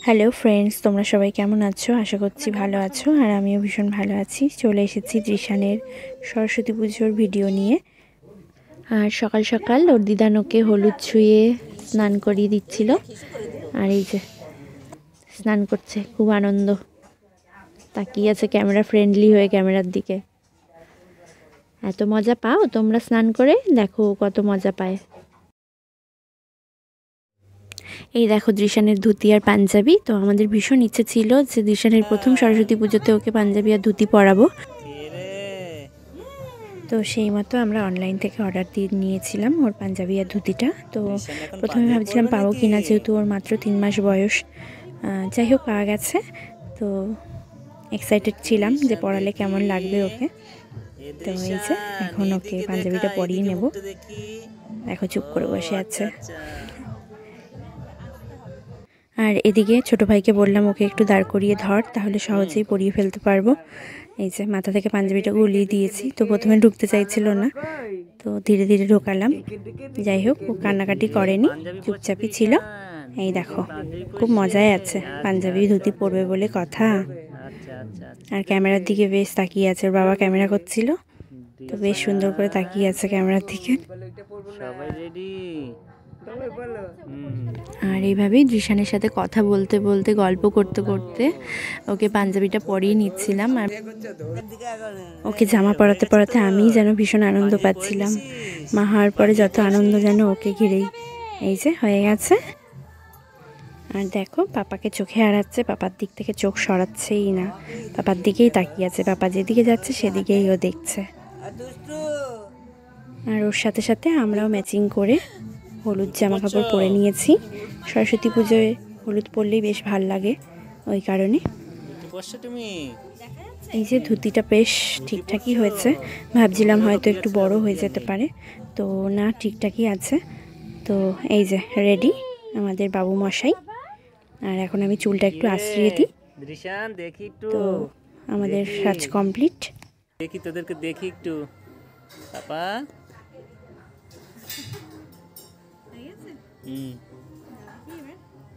Hello friends, তোমরা সবাই কেমন আছো? আশা করছি ভালো আছো, আর আমিও ভীষণ ভালো আছি। চলে এসেছি দৃশানের সরস্বতী পুজোর ভিডিও নিয়ে। আর সকাল সকাল ওর দিদানোকে হলুদ ছুঁয়ে স্নান করিয়ে দিচ্ছিল। আর এই যে স্নান করছে, খুব আনন্দ, তাকিয়ে আছে ক্যামেরা ফ্রেন্ডলি হয়ে ক্যামেরার দিকে। এত মজা পাও তোমরা স্নান করে? দেখো কত মজা পায়। এই দেখো দৃশানের ধুতি আর পাঞ্জাবি। তো আমাদের ভীষণ ইচ্ছে ছিল যে দৃশানের প্রথম সরস্বতী পুজোতে ওকে পাঞ্জাবি আর ধুতি পরাবো। তো সেই মতো আমরা অনলাইন থেকে অর্ডার দিয়ে নিয়েছিলাম ওর পাঞ্জাবি আর ধুতিটা। তো প্রথমে ভাবছিলাম পাবো কিনা, যেহেতু ওর মাত্র 3 মাস বয়স। যাই হোক, পাওয়া গেছে। তো এক্সাইটেড ছিলাম যে পরালে কেমন লাগবে ওকে। তো এই যে এখন ওকে পাঞ্জাবিটা পরিয়ে নেব। দেখো চুপ করে বসে আছে। আর এদিকে ছোট ভাইকে বললাম ওকে একটু দাঁড় করিয়ে ধর, তাহলে সহজেই পরিয়ে ফেলতে পারবো। এই যে মাথা থেকে পাঞ্জাবিটা গুলিয়ে দিয়েছি। তো প্রথমে ঢুকতে চাইছিল না, তো ধীরে ধীরে ঢোকালাম। যাই হোক, ও কান্নাকাটি করেনি, চুপচাপই ছিল। এই দেখো খুব মজায় আছে, পাঞ্জাবি ধুতি পরবে বলে কথা। আর ক্যামেরার দিকে বেশ তাকিয়ে আছে, ওর বাবা ক্যামেরা করছিল, তো বেশ সুন্দর করে তাকিয়ে আছে ক্যামেরার দিকে। সবাই রেডি। আর এইভাবেই দৃশানের সাথে কথা বলতে বলতে, গল্প করতে করতে ওকে পাঞ্জাবিটা পরিয়ে নিচ্ছিলাম। আর ওকে জামা পরাতে পরাতে আমিই যেন ভীষণ আনন্দ পাচ্ছিলাম। মা হওয়ার পরে যত আনন্দ যেন ওকে ঘিরেই। এই যে হয়ে গেছে। আর দেখো পাপাকে চোখে হারাচ্ছে, পাপার দিক থেকে চোখ সরাচ্ছেই না, পাপার দিকেই তাকিয়ে আছে। পাপা যেদিকে যাচ্ছে সেদিকেই ও দেখছে। আর ওর সাথে সাথে আমরাও ম্যাচিং করে হলুদ জামা কাপড় পরে নিয়েছি। সরস্বতী পুজোয় হলুদ পরলেই বেশ ভাল লাগে, ওই কারণে। এই যে ধুতিটা বেশ ঠিকঠাকই হয়েছে, ভাবছিলাম হয়তো একটু বড় হয়ে যেতে পারে, তো না, ঠিকঠাকই আছে। তো এই যে রেডি আমাদের বাবু মশাই। আর এখন আমি চুলটা একটু আশ্রিয়ে দিই। তো আমাদের সাজ কমপ্লিট। দেখি তোদেরকে, দেখি একটু পাপা।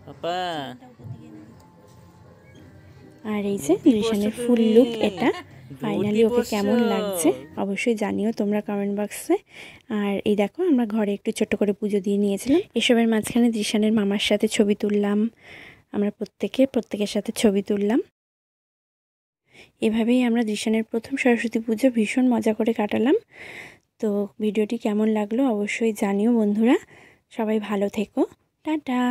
পাপা। আর এই যে দৃশানের ফুল লুক এটা। ফাইনালি ওকে কেমন লাগছে অবশ্যই জানিও তোমরা কমেন্ট বক্সে। আর এই দেখো আমরা ঘরে একটু ছোট্ট করে পুজো দিয়ে নিয়েছিলাম। এসবের মাঝখানে দৃশানের মামার সাথে ছবি তুললাম, আমরা প্রত্যেকের সাথে ছবি তুললাম। এভাবেই আমরা দৃশানের প্রথম সরস্বতী পুজো ভীষণ মজা করে কাটালাম। তো ভিডিওটি কেমন লাগলো অবশ্যই জানিও বন্ধুরা। সবাই ভালো থেকো, টাটা।